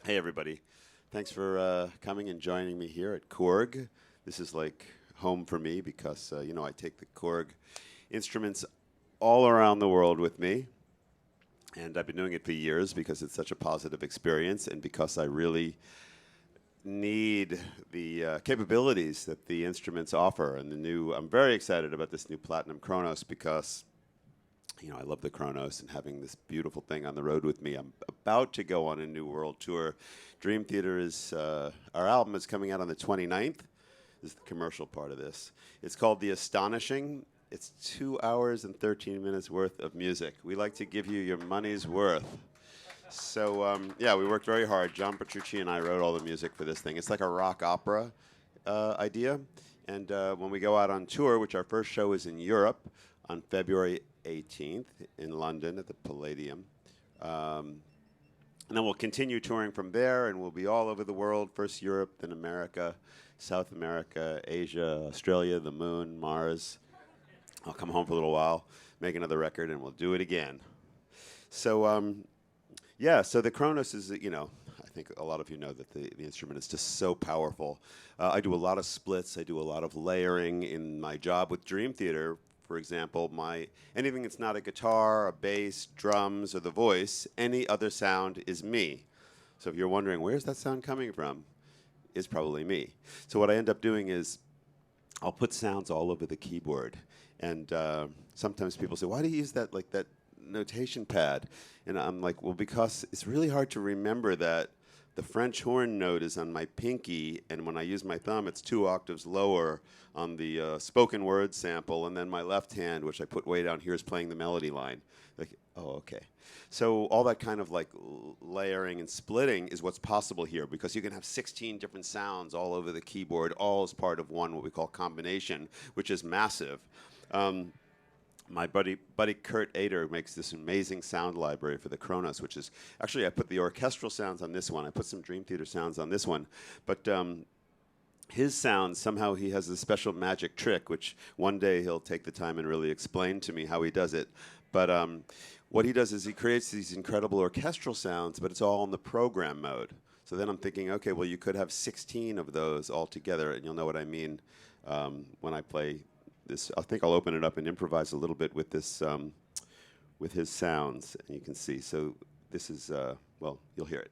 Hey, everybody. Thanks for coming and joining me here at Korg. This is like home for me because, I take the Korg instruments all around the world with me. And I've been doing it for years because it's such a positive experience and because I really need the capabilities that the instruments offer. And I'm very excited about this new Platinum Kronos because I love the Kronos and having this beautiful thing on the road with me. I'm about to go on a new world tour. Dream Theater our album is coming out on the 29th. This is the commercial part of this. It's called The Astonishing. It's 2 hours and 13 minutes worth of music. We like to give you your money's worth. So, we worked very hard. John Petrucci and I wrote all the music for this thing. It's like a rock opera idea. And when we go out on tour, which our first show is in Europe on February 18th in London at the Palladium. And then we'll continue touring from there, and we'll be all over the world, first Europe, then America, South America, Asia, Australia, the moon, Mars. I'll come home for a little while, make another record, and we'll do it again. So, so the Kronos is, I think a lot of you know that the instrument is just so powerful. I do a lot of splits. I do a lot of layering in my job with Dream Theater. For example, anything that's not a guitar, a bass, drums, or the voice, any other sound is me. So if you're wondering, where's that sound coming from? It's probably me. So what I end up doing is I'll put sounds all over the keyboard. And sometimes people say, why do you use that notation pad? And I'm like, well, because it's really hard to remember that the French horn note is on my pinky, and when I use my thumb, it's 2 octaves lower on the spoken word sample, and then my left hand, which I put way down here, is playing the melody line. Like, oh, okay. So all that kind of layering and splitting is what's possible here, because you can have 16 different sounds all over the keyboard, all as part of one, what we call combination, which is massive. My buddy Kurt Ader makes this amazing sound library for the Kronos, which is actually I put the orchestral sounds on this one. I put some Dream Theater sounds on this one, but his sounds, somehow he has a special magic trick, which one day he'll take the time and really explain to me how he does it. But what he does is he creates these incredible orchestral sounds, but it's all in the program mode. So then I'm thinking, okay, well, you could have 16 of those all together, and you'll know what I mean when I play this. I think I'll open it up and improvise a little bit with this, with his sounds, and you can see. So this is, you'll hear it.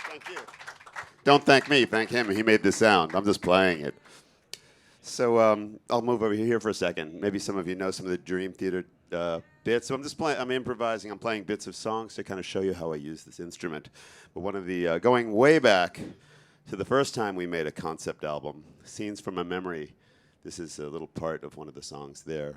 Thank you. Don't thank me, thank him. He made the sound. I'm just playing it. So I'll move over here for a second. Maybe some of you know some of the Dream Theater bits. So I'm improvising. I'm playing bits of songs to kind of show you how I use this instrument. But one of the, going way back to the first time we made a concept album, Scenes from a Memory. This is a little part of one of the songs there.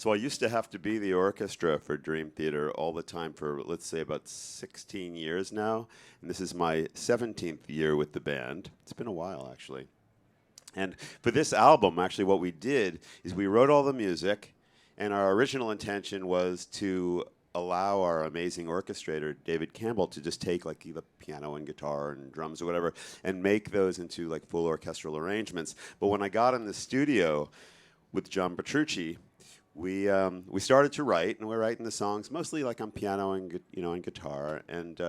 So I used to have to be the orchestra for Dream Theater all the time for, let's say, about 16 years now. And this is my 17th year with the band. It's been a while, actually. And for this album, actually, what we did is we wrote all the music, and our original intention was to allow our amazing orchestrator, David Campbell, to just take like the piano and guitar and drums or whatever and make those into like full orchestral arrangements. But when I got in the studio with John Petrucci, we started to write, and we're writing the songs mostly like on piano and and guitar, and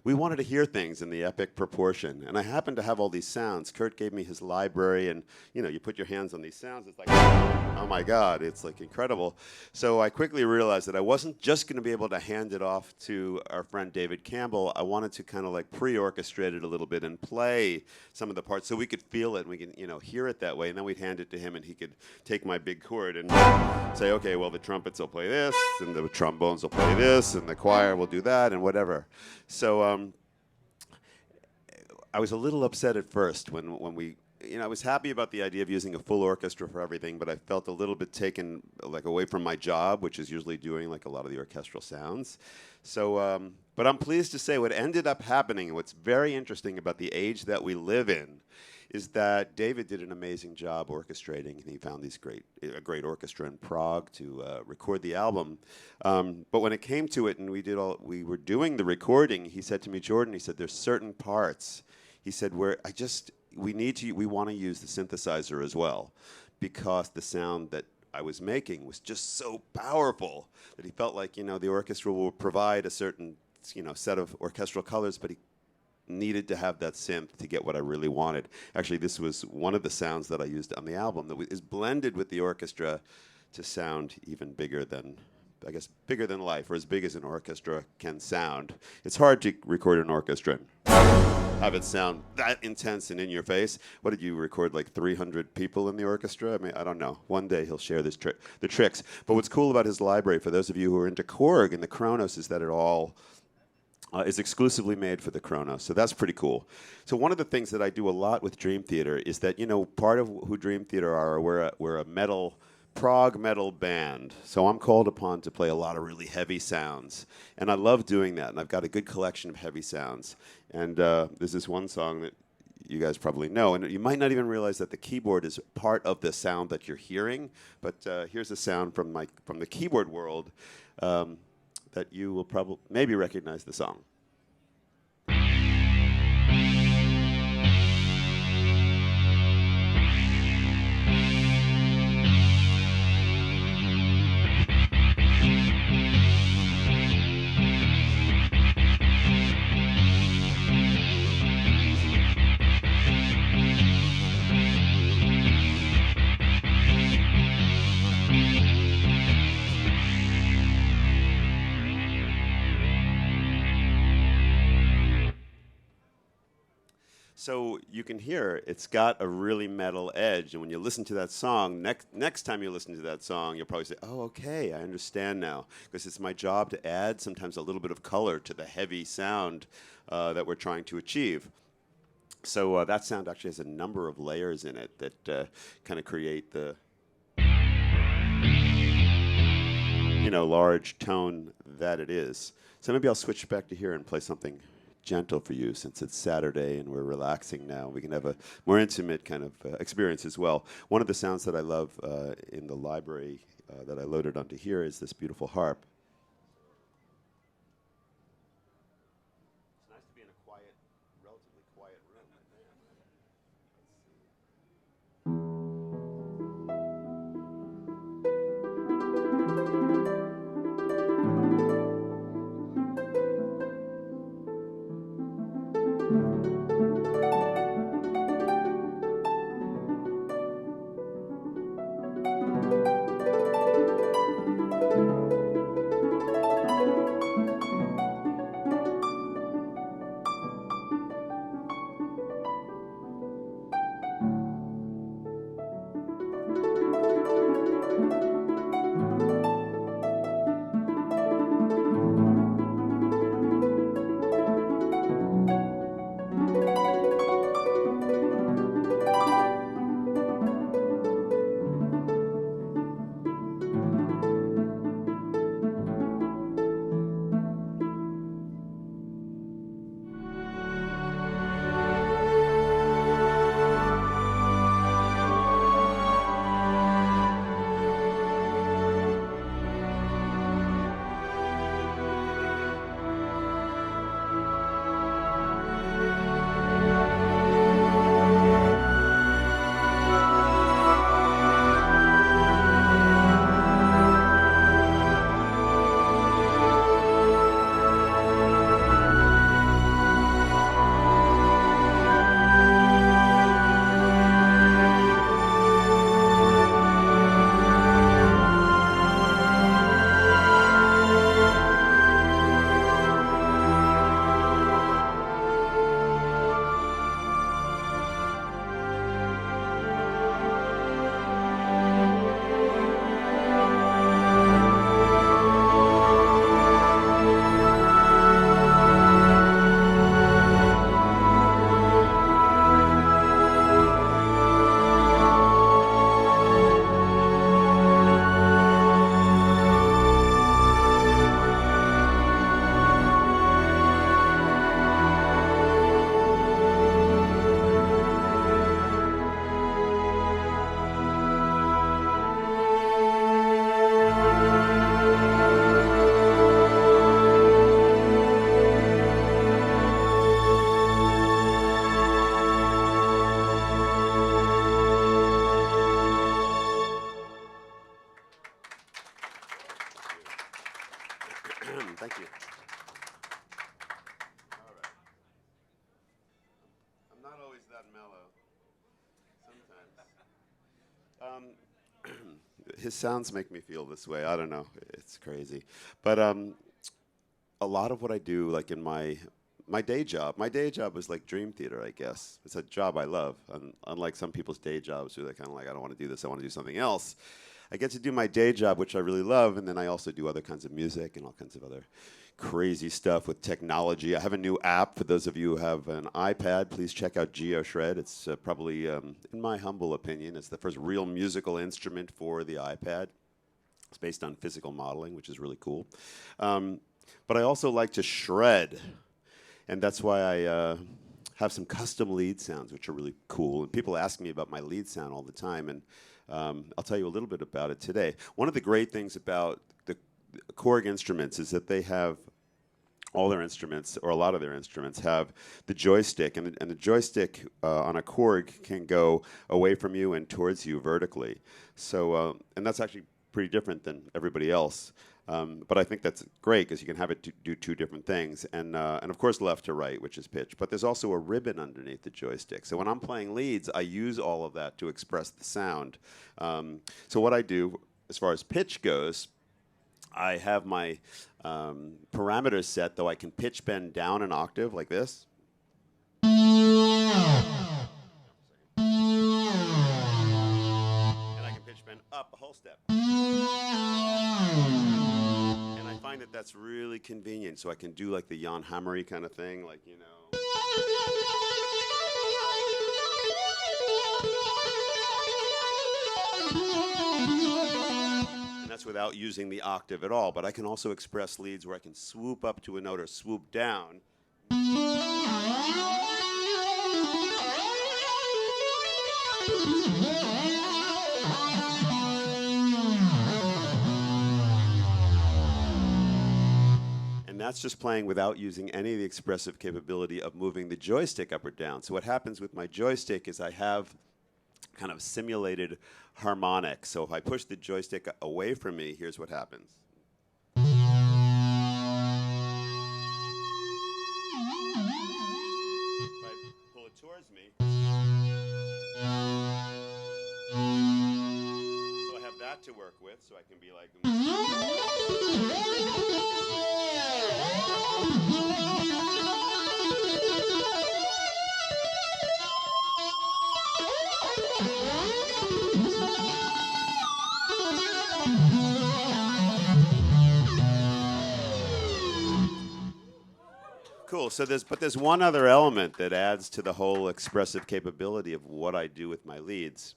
we wanted to hear things in the epic proportion. And I happened to have all these sounds. Kurt gave me his library, and you put your hands on these sounds. It's like, oh my God, it's like incredible. So I quickly realized that I wasn't just going to be able to hand it off to our friend David Campbell. I wanted to kind of like pre-orchestrate it a little bit and play some of the parts so we could feel it and we can hear it that way. And then we'd hand it to him, and he could take my big chord and say, okay, well, the trumpets will play this, and the trombones will play this, and the choir will do that, and whatever. So I was a little upset at first when we, I was happy about the idea of using a full orchestra for everything, but I felt a little bit taken like away from my job, which is usually doing like a lot of the orchestral sounds. So, but I'm pleased to say what ended up happening, and what's very interesting about the age that we live in, is that David did an amazing job orchestrating, and he found a great orchestra in Prague to record the album. But when it came to it, and we were doing the recording, he said to me, Jordan, he said, there's certain parts, he said, we want to use the synthesizer as well, because the sound that I was making was just so powerful that he felt like, the orchestra will provide a certain, set of orchestral colors, but he needed to have that synth to get what I really wanted. Actually, this was one of the sounds that I used on the album that is blended with the orchestra to sound even bigger than life, or as big as an orchestra can sound. It's hard to record an orchestra and have it sound that intense and in your face. What did you record, like 300 people in the orchestra? I mean, I don't know. One day he'll share the tricks. But what's cool about his library, for those of you who are into Korg and the Kronos, is that it all is exclusively made for the Kronos, so that's pretty cool. So one of the things that I do a lot with Dream Theater is that, part of who Dream Theater are, we're a prog metal band. So I'm called upon to play a lot of really heavy sounds, and I love doing that, and I've got a good collection of heavy sounds. And there's this one song that you guys probably know, and you might not even realize that the keyboard is part of the sound that you're hearing, but here's a sound from the keyboard world that you will maybe recognize the song. So you can hear it's got a really metal edge, and when you listen to that song, next time you listen to that song, you'll probably say, oh, okay, I understand now, because it's my job to add sometimes a little bit of color to the heavy sound that we're trying to achieve. So that sound actually has a number of layers in it that kind of create the large tone that it is. So maybe I'll switch back to here and play something gentle for you, since it's Saturday and we're relaxing now. We can have a more intimate kind of experience as well. One of the sounds that I love in the library that I loaded onto here is this beautiful harp. It's nice to be in a quiet, relatively quiet room. Thank you. All right. I'm not always that mellow. Sometimes. His sounds make me feel this way. I don't know. It's crazy. But a lot of what I do, like in my day job, my day job is like dream theater, I guess. It's a job I love. Unlike some people's day jobs who they're kind of like, I don't want to do this, I want to do something else. I get to do my day job, which I really love, and then I also do other kinds of music and all kinds of other crazy stuff with technology. I have a new app for those of you who have an iPad. Please check out GeoShred. It's probably, in my humble opinion, it's the first real musical instrument for the iPad. It's based on physical modeling, which is really cool. But I also like to shred, and that's why I have some custom lead sounds, which are really cool. And people ask me about my lead sound all the time, and I'll tell you a little bit about it today. One of the great things about the Korg instruments is that they have all their instruments, or a lot of their instruments, have the joystick, and the joystick on a Korg can go away from you and towards you vertically. So, and that's actually pretty different than everybody else. But I think that's great because you can have it do two different things, and of course left to right, which is pitch. But there's also a ribbon underneath the joystick. So when I'm playing leads, I use all of that to express the sound. So what I do, as far as pitch goes, I have my parameters set, though I can pitch bend down an octave like this. And I can pitch bend up a whole step. And I find that that's really convenient, so I can do like the Jan Hammery kind of thing, like, you know. And that's without using the octave at all, but I can also express leads where I can swoop up to a note or swoop down. And that's just playing without using any of the expressive capability of moving the joystick up or down. So what happens with my joystick is I have kind of simulated harmonics. So if I push the joystick away from me, here's what happens. If I pull it towards me, so I have that to work with, so I can be like. Cool. So there's one other element that adds to the whole expressive capability of what I do with my leads.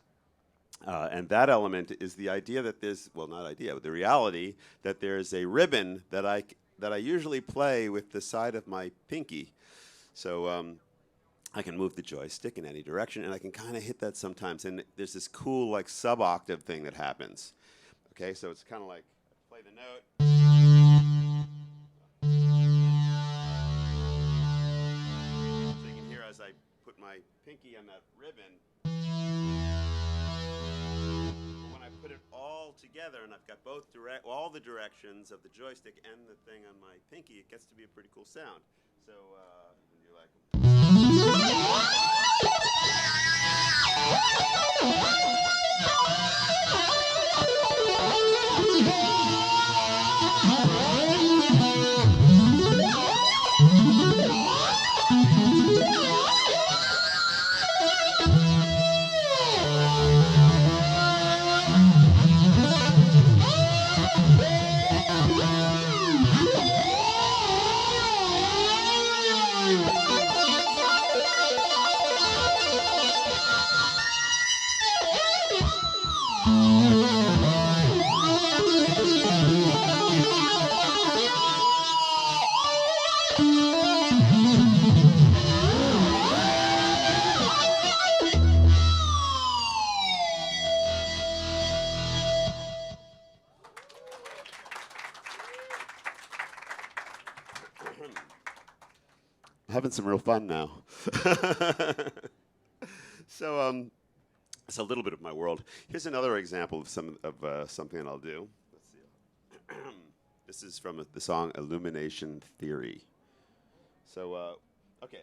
And that element is the idea that there's, well, not idea, but the reality that there's a ribbon that I usually play with the side of my pinky. So I can move the joystick in any direction, and I can kind of hit that sometimes. And there's this cool, like, sub-octave thing that happens. Okay, so it's kind of like, play the note. So you can hear as I put my pinky on that ribbon. When I put it all together, and I've got both all the directions of the joystick and the thing on my pinky, it gets to be a pretty cool sound. So you're like. Having some real fun now. So it's a little bit of my world. Here's another example of something that I'll do. Let's see. This is from the song Illumination Theory. So, okay.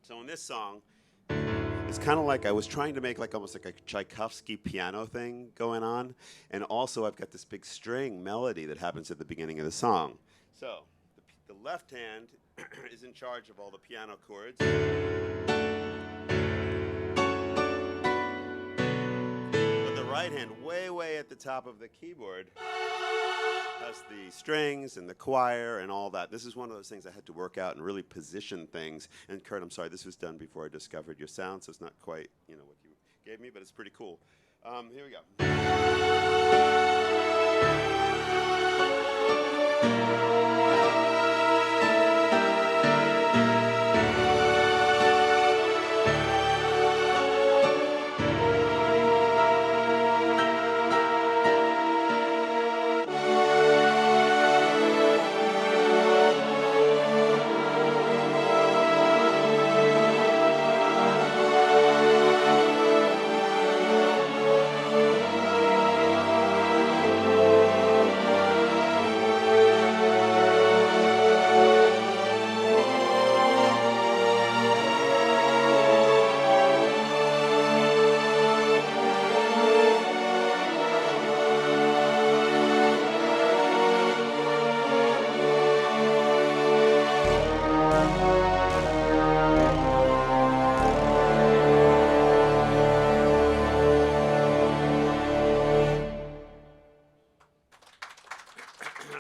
So in this song, it's kind of like I was trying to make like almost like a Tchaikovsky piano thing going on. And also I've got this big string melody that happens at the beginning of the song. So the left hand is in charge of all the piano chords. But the right hand, way at the top of the keyboard, has the strings and the choir and all that. This is one of those things I had to work out and really position things. And Kurt, I'm sorry, this was done before I discovered your sound, so it's not quite, you know, what you gave me, but it's pretty cool. Here we go.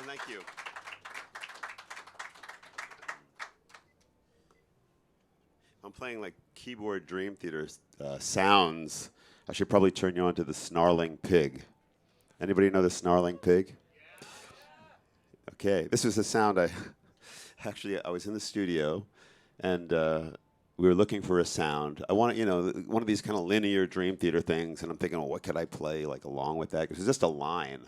Thank you. I'm playing like keyboard Dream Theater sounds. I should probably turn you on to the snarling pig. Anybody know the snarling pig? Okay, this was the sound I was in the studio and we were looking for a sound. I wanted, you know, one of these kind of linear Dream Theater things, and I'm thinking, well, what could I play like along with that? Because it's just a line,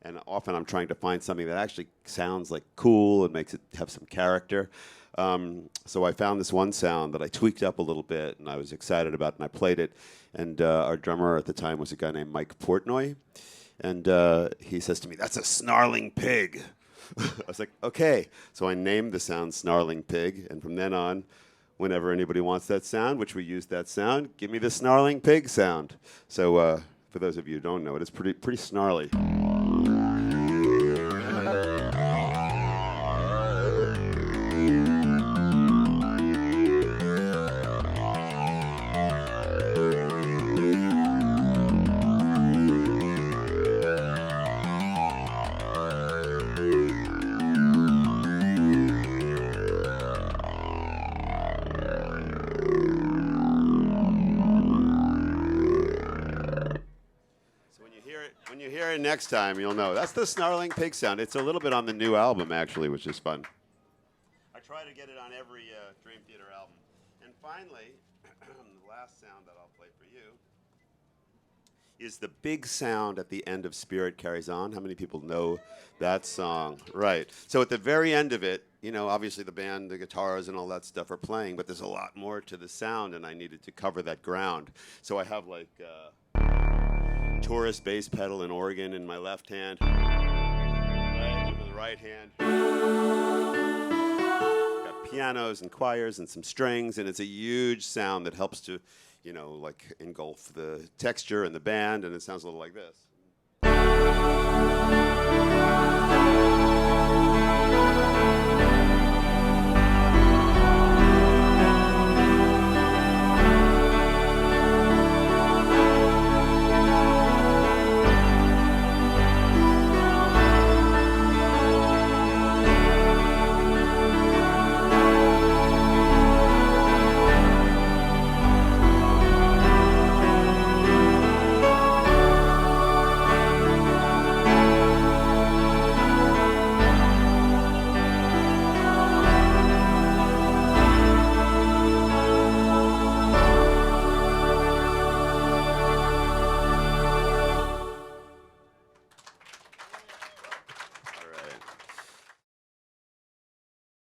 and often I'm trying to find something that actually sounds like cool and makes it have some character. So I found this one sound that I tweaked up a little bit, and I was excited about it, and I played it. And our drummer at the time was a guy named Mike Portnoy, and he says to me, "That's a snarling pig." I was like, okay. So I named the sound Snarling Pig, and from then on, whenever anybody wants that sound, which we use that sound, give me the snarling pig sound. So for those of you who don't know it, it's pretty snarly. When you hear it next time, you'll know. That's the snarling pig sound. It's a little bit on the new album, actually, which is fun. I try to get it on every Dream Theater album. And finally, the last sound that I'll play for you is the big sound at the end of Spirit Carries On. How many people know that song? Right. So at the very end of it, you know, obviously the band, the guitars and all that stuff are playing, but there's a lot more to the sound, and I needed to cover that ground. So I have like Taurus bass pedal and organ in my left hand, right, in the right hand. Got pianos and choirs and some strings, and it's a huge sound that helps to, you know, like engulf the texture and the band, and it sounds a little like this.